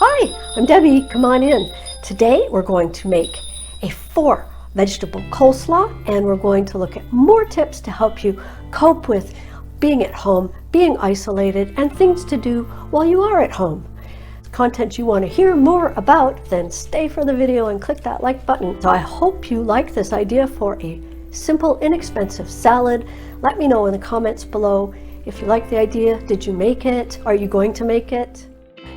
Hi, I'm Debbie. Come on in. Today we're going to make a 4 vegetable coleslaw, and we're going to look at more tips to help you cope with being at home, being isolated, and things to do while you are at home. Content you want to hear more about, then stay for the video and click that like button. So I hope you like this idea for a simple, inexpensive salad. Let me know in the comments below if you like the idea. Did you make it? Are you going to make it?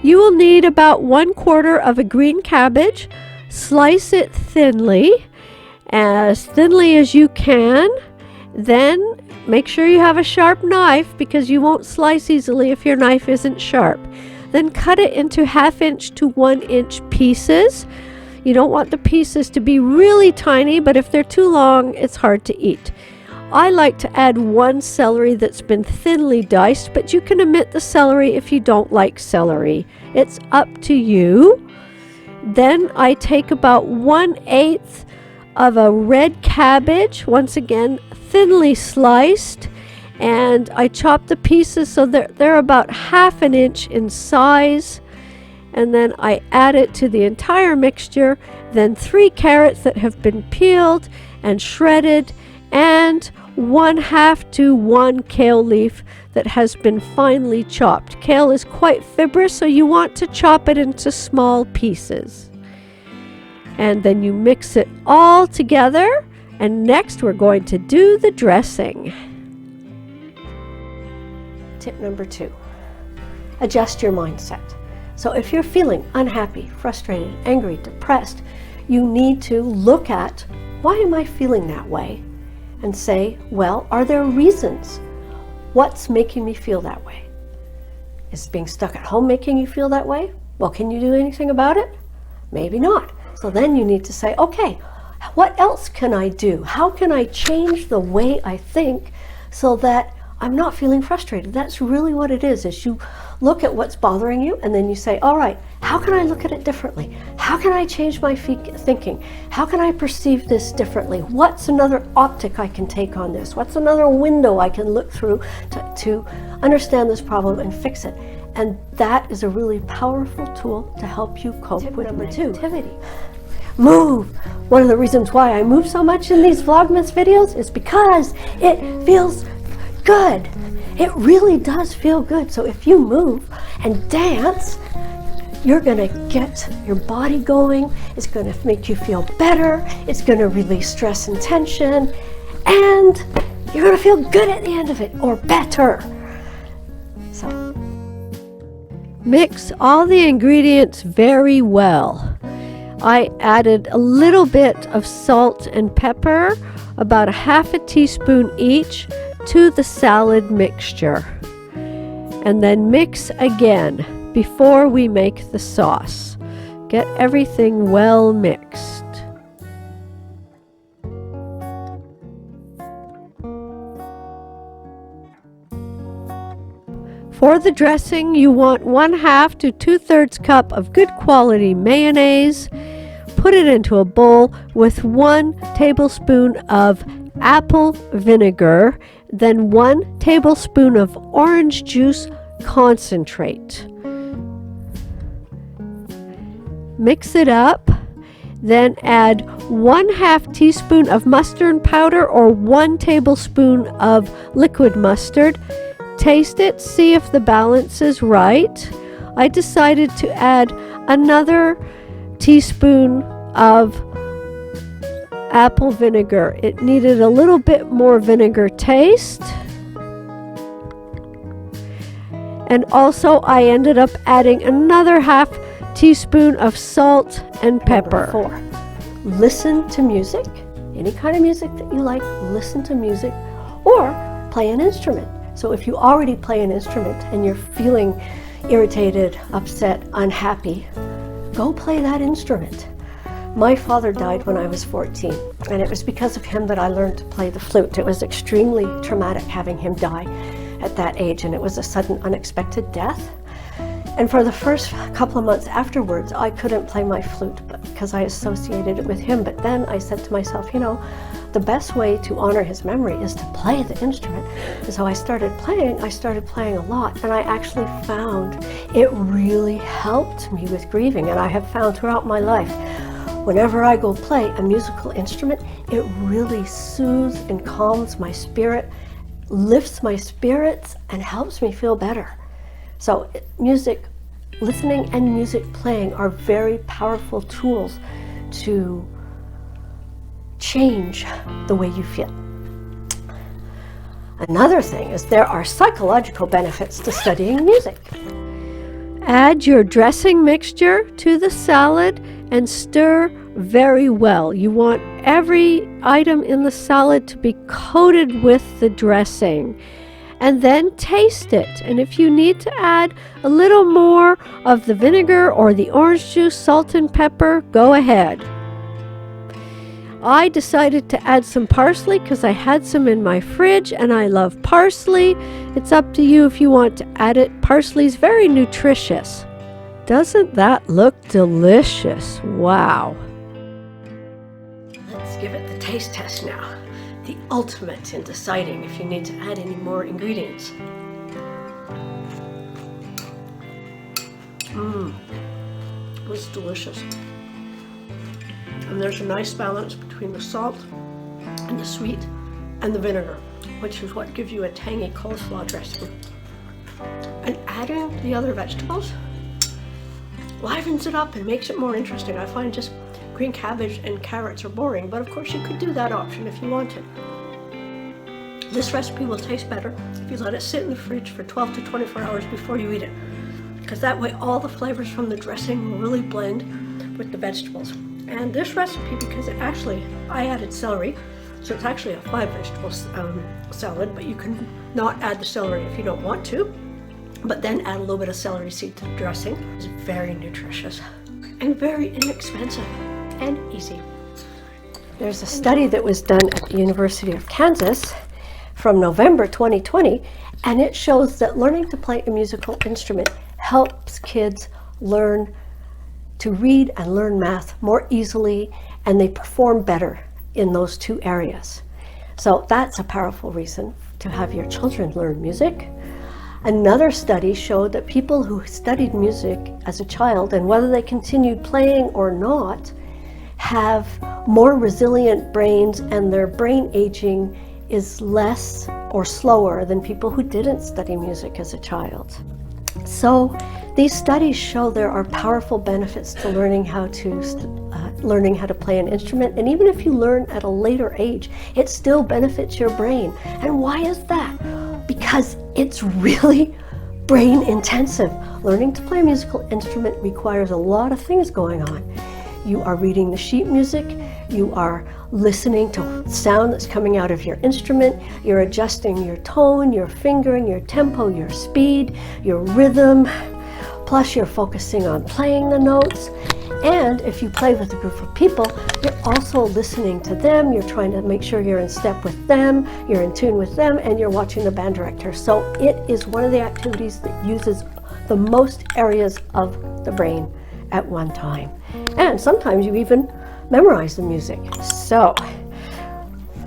You will need about 1/4 of a green cabbage. Slice it thinly as you can. Then make sure you have a sharp knife because you won't slice easily if your knife isn't sharp. Then cut it into 1/2 inch to 1 inch pieces. You don't want the pieces to be really tiny, but if they're too long, it's hard to eat. I like to add 1 celery that's been thinly diced, but you can omit the celery if you don't like celery. It's up to you. Then I take about 1/8 of a red cabbage, once again thinly sliced, and I chop the pieces so they're about 1/2 inch in size, and then I add it to the entire mixture. Then 3 carrots that have been peeled and shredded, and 1/2 to 1 kale leaf that has been finely chopped. Kale is quite fibrous, so you want to chop it into small pieces. And then you mix it all together, and next we're going to do the dressing. Tip number 2, adjust your mindset. So if you're feeling unhappy, frustrated, angry, depressed, you need to look at, why am I feeling that way? And say, well, are there reasons? What's making me feel that way? Is being stuck at home making you feel that way? Well, can you do anything about it? Maybe not. So then you need to say, okay, what else can I do? How can I change the way I think so that I'm not feeling frustrated? That's really what it is you look at what's bothering you, and then you say, all right, how can I look at it differently? How can I change my thinking? How can I perceive this differently? What's another optic I can take on this? What's another window I can look through to understand this problem and fix it? And that is a really powerful tool to help you cope with negativity. Move! One of the reasons why I move so much in these Vlogmas videos is because it feels good. It really does feel good. So if you move and dance, you're gonna get your body going. It's gonna make you feel better. It's gonna release stress and tension, and you're gonna feel good at the end of it, or better. So mix all the ingredients very well. I added a little bit of salt and pepper, about 1/2 teaspoon each, to the salad mixture, and then mix again before we make the sauce. Get everything well mixed. For the dressing, you want 1/2 to 2/3 cup of good quality mayonnaise. Put it into a bowl with 1 tablespoon of apple vinegar, then 1 tablespoon of orange juice concentrate. Mix it up, then add 1/2 teaspoon of mustard powder or 1 tablespoon of liquid mustard. Taste it, see if the balance is right. I decided to add another teaspoon of apple vinegar. It needed a little bit more vinegar taste. And also I ended up adding another 1/2 teaspoon of salt and pepper. Number 4, listen to music. Any kind of music that you like, listen to music, or play an instrument. So if you already play an instrument and you're feeling irritated, upset, unhappy, go play that instrument. My father died when I was 14, and it was because of him that I learned to play the flute. It was extremely traumatic having him die at that age, and it was a sudden, unexpected death. And for the first couple of months afterwards, I couldn't play my flute because I associated it with him. But then I said to myself, you know, the best way to honor his memory is to play the instrument. And so I started playing a lot, and I actually found it really helped me with grieving. And I have found throughout my life, whenever I go play a musical instrument, it really soothes and calms my spirit, lifts my spirits, and helps me feel better. So music, listening and music playing are very powerful tools to change the way you feel. Another thing is there are psychological benefits to studying music. Add your dressing mixture to the salad and stir very well. You want every item in the salad to be coated with the dressing. And then taste it. And if you need to add a little more of the vinegar or the orange juice, salt and pepper, go ahead. I decided to add some parsley because I had some in my fridge and I love parsley. It's up to you if you want to add it. Parsley is very nutritious. Doesn't that look delicious? Wow. Let's give it the taste test now. The ultimate in deciding if you need to add any more ingredients. It's delicious. And there's a nice balance between the salt and the sweet and the vinegar, which is what gives you a tangy coleslaw dressing. And adding the other vegetables livens it up and makes it more interesting. I find just green cabbage and carrots are boring, but of course you could do that option if you wanted. This recipe will taste better if you let it sit in the fridge for 12 to 24 hours before you eat it, because that way all the flavors from the dressing will really blend with the vegetables. And this recipe, because I added celery, so it's actually a 5 vegetable salad, but you can not add the celery if you don't want to, but then add a little bit of celery seed to the dressing. It's very nutritious and very inexpensive and easy. There's a study that was done at the University of Kansas from November 2020, and it shows that learning to play a musical instrument helps kids learn to read and learn math more easily, and they perform better in those two areas. So that's a powerful reason to have your children learn music. Another study showed that people who studied music as a child, and whether they continued playing or not, have more resilient brains, and their brain aging is less or slower than people who didn't study music as a child. So these studies show there are powerful benefits to learning how to play an instrument, and even if you learn at a later age, it still benefits your brain. And why is that? Because it's really brain intensive. Learning to play a musical instrument requires a lot of things going on. You are reading the sheet music, you are listening to sound that's coming out of your instrument, you're adjusting your tone, your fingering, your tempo, your speed, your rhythm, plus you're focusing on playing the notes. And if you play with a group of people, you're also listening to them, you're trying to make sure you're in step with them, you're in tune with them, and you're watching the band director. So it is one of the activities that uses the most areas of the brain at one time. And sometimes you even memorize the music. So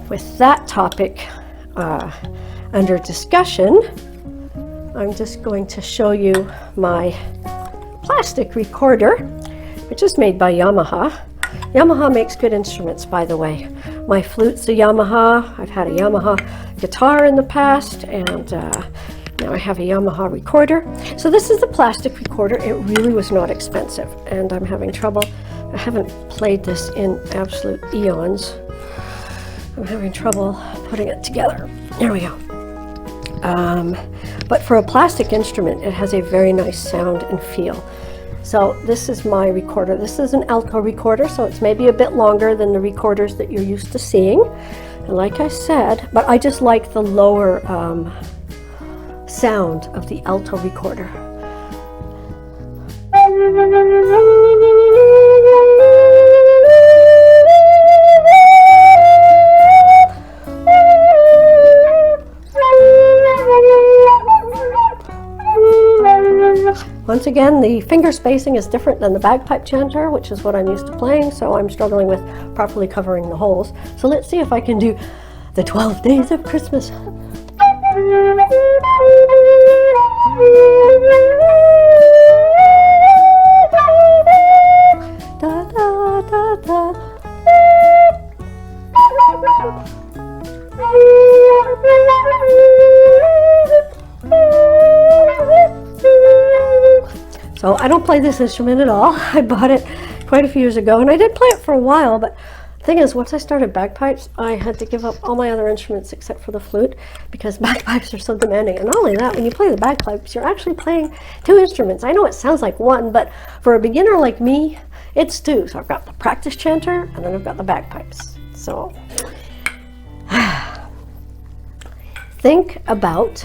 with that topic under discussion, I'm just going to show you my plastic recorder, which is made by Yamaha. Yamaha makes good instruments, by the way. My flute's a Yamaha. I've had a Yamaha guitar in the past, and now I have a Yamaha recorder. So this is a plastic recorder. It really was not expensive, and I'm having trouble. I haven't played this in absolute eons. I'm having trouble putting it together. There we go. But for a plastic instrument, it has a very nice sound and feel. So this is my recorder. This is an alto recorder, so it's maybe a bit longer than the recorders that you're used to seeing. And like I said, but I just like the lower sound of the alto recorder. Once once again, the finger spacing is different than the bagpipe chanter, which is what I'm used to playing, so I'm struggling with properly covering the holes. So let's see if I can do the 12 days of Christmas. Da, da, da, da. So I don't play this instrument at all. I bought it quite a few years ago, and I did play it for a while, but the thing is, once I started bagpipes, I had to give up all my other instruments except for the flute, because bagpipes are so demanding. And not only that, when you play the bagpipes, you're actually playing two instruments. I know it sounds like one, but for a beginner like me, it's two. So I've got the practice chanter, and then I've got the bagpipes. So think about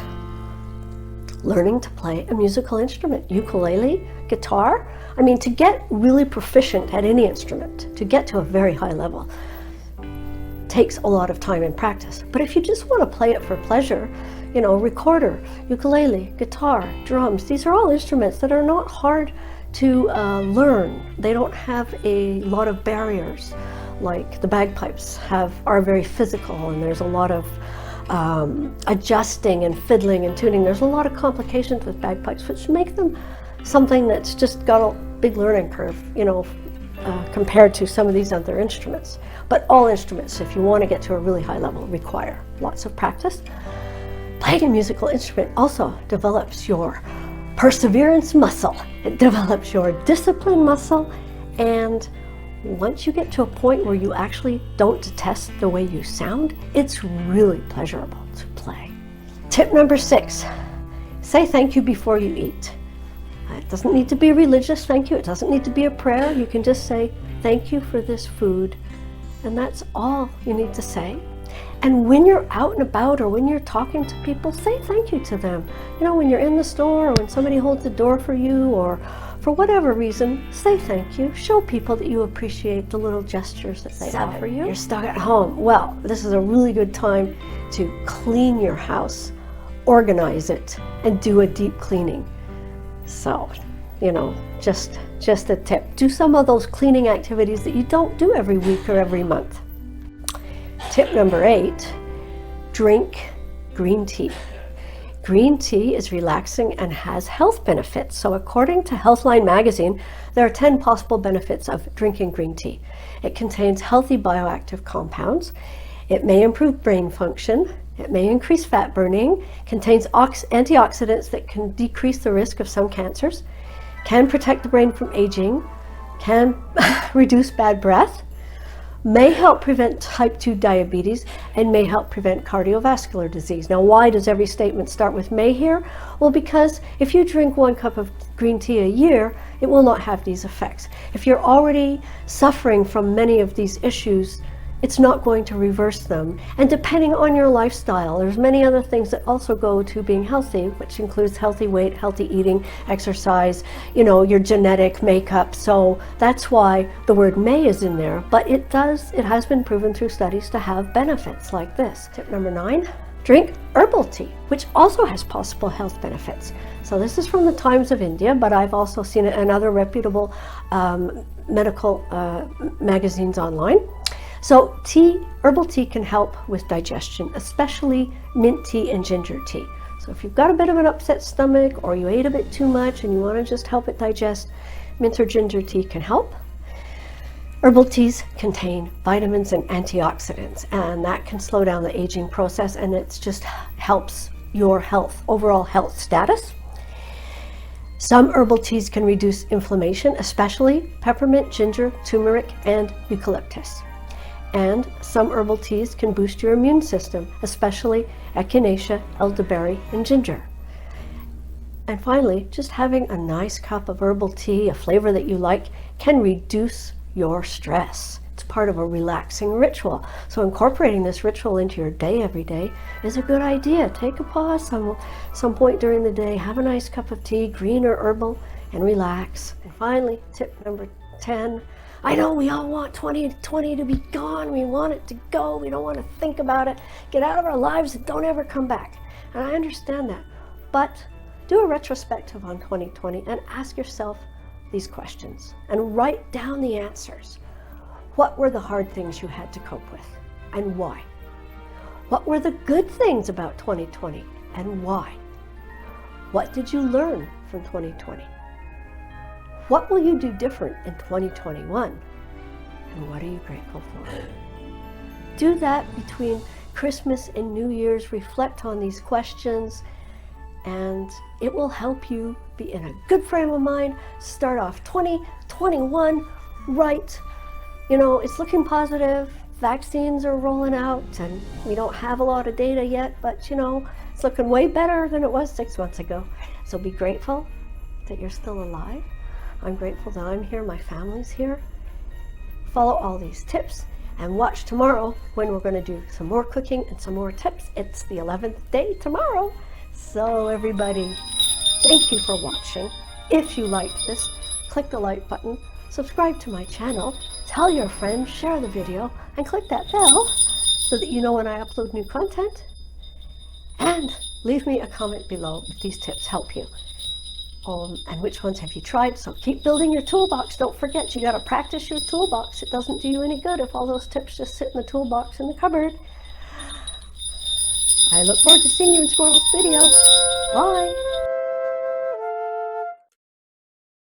learning to play a musical instrument, ukulele, guitar. I mean, to get really proficient at any instrument, to get to a very high level, takes a lot of time and practice. But if you just want to play it for pleasure, you know, recorder, ukulele, guitar, drums, these are all instruments that are not hard to learn. They don't have a lot of barriers like the bagpipes are very physical, and there's a lot of adjusting and fiddling and tuning. There's a lot of complications with bagpipes, which make them something that's just got a big learning curve, you know, compared to some of these other instruments. But all instruments, if you want to get to a really high level, require lots of practice. Playing a musical instrument also develops your perseverance muscle. It develops your discipline muscle, and once you get to a point where you actually don't detest the way you sound, it's really pleasurable to play. Tip number 6, say thank you before you eat. It doesn't need to be a religious thank you. It doesn't need to be a prayer. You can just say thank you for this food, and that's all you need to say. And when you're out and about, or when you're talking to people, say thank you to them. You know, when you're in the store, or when somebody holds the door for you, or for whatever reason, say thank you. Show people that you appreciate the little gestures that they have for you. You're stuck at home. Well, this is a really good time to clean your house, organize it, and do a deep cleaning. So, you know, just a tip. Do some of those cleaning activities that you don't do every week or every month. Tip number 8, drink green tea. Green tea is relaxing and has health benefits. So according to Healthline magazine, there are 10 possible benefits of drinking green tea. It contains healthy bioactive compounds. It may improve brain function. It may increase fat burning, contains antioxidants that can decrease the risk of some cancers, can protect the brain from aging, can reduce bad breath, may help prevent type 2 diabetes, and may help prevent cardiovascular disease. Now, why does every statement start with may here? Well, because if you drink 1 cup of green tea a year, it will not have these effects. If you're already suffering from many of these issues, it's not going to reverse them. And depending on your lifestyle, there's many other things that also go to being healthy, which includes healthy weight, healthy eating, exercise, you know, your genetic makeup. So that's why the word may is in there, but it has been proven through studies to have benefits like this. Tip number 9, drink herbal tea, which also has possible health benefits. So this is from the Times of India, but I've also seen it in other reputable medical magazines online. So herbal tea can help with digestion, especially mint tea and ginger tea. So if you've got a bit of an upset stomach, or you ate a bit too much and you want to just help it digest, mint or ginger tea can help. Herbal teas contain vitamins and antioxidants, and that can slow down the aging process, and it just helps your health, overall health status. Some herbal teas can reduce inflammation, especially peppermint, ginger, turmeric, and eucalyptus. And some herbal teas can boost your immune system, especially echinacea, elderberry, and ginger. And finally, just having a nice cup of herbal tea, a flavor that you like, can reduce your stress. It's part of a relaxing ritual. So incorporating this ritual into your day every day is a good idea. Take a pause some point during the day, have a nice cup of tea, green or herbal, and relax. And finally, tip number 10, I know we all want 2020 to be gone. We want it to go. We don't want to think about it. Get out of our lives and don't ever come back. And I understand that. But do a retrospective on 2020 and ask yourself these questions and write down the answers. What were the hard things you had to cope with and why? What were the good things about 2020 and why? What did you learn from 2020? What will you do different in 2021? And what are you grateful for? Do that between Christmas and New Year's. Reflect on these questions, and it will help you be in a good frame of mind. Start off 2021 right. You know, it's looking positive. Vaccines are rolling out, and we don't have a lot of data yet, but you know, it's looking way better than it was 6 months ago. So be grateful that you're still alive. I'm grateful that I'm here, my family's here. Follow all these tips and watch tomorrow when we're going to do some more cooking and some more tips. It's the 11th day tomorrow. So everybody, thank you for watching. If you liked this, click the like button, subscribe to my channel, tell your friends, share the video, and click that bell so that you know when I upload new content. And leave me a comment below if these tips help you. And which ones have you tried? So keep building your toolbox. Don't forget, you got to practice your toolbox. It doesn't do you any good if all those tips just sit in the toolbox in the cupboard. I look forward to seeing you in tomorrow's video. Bye.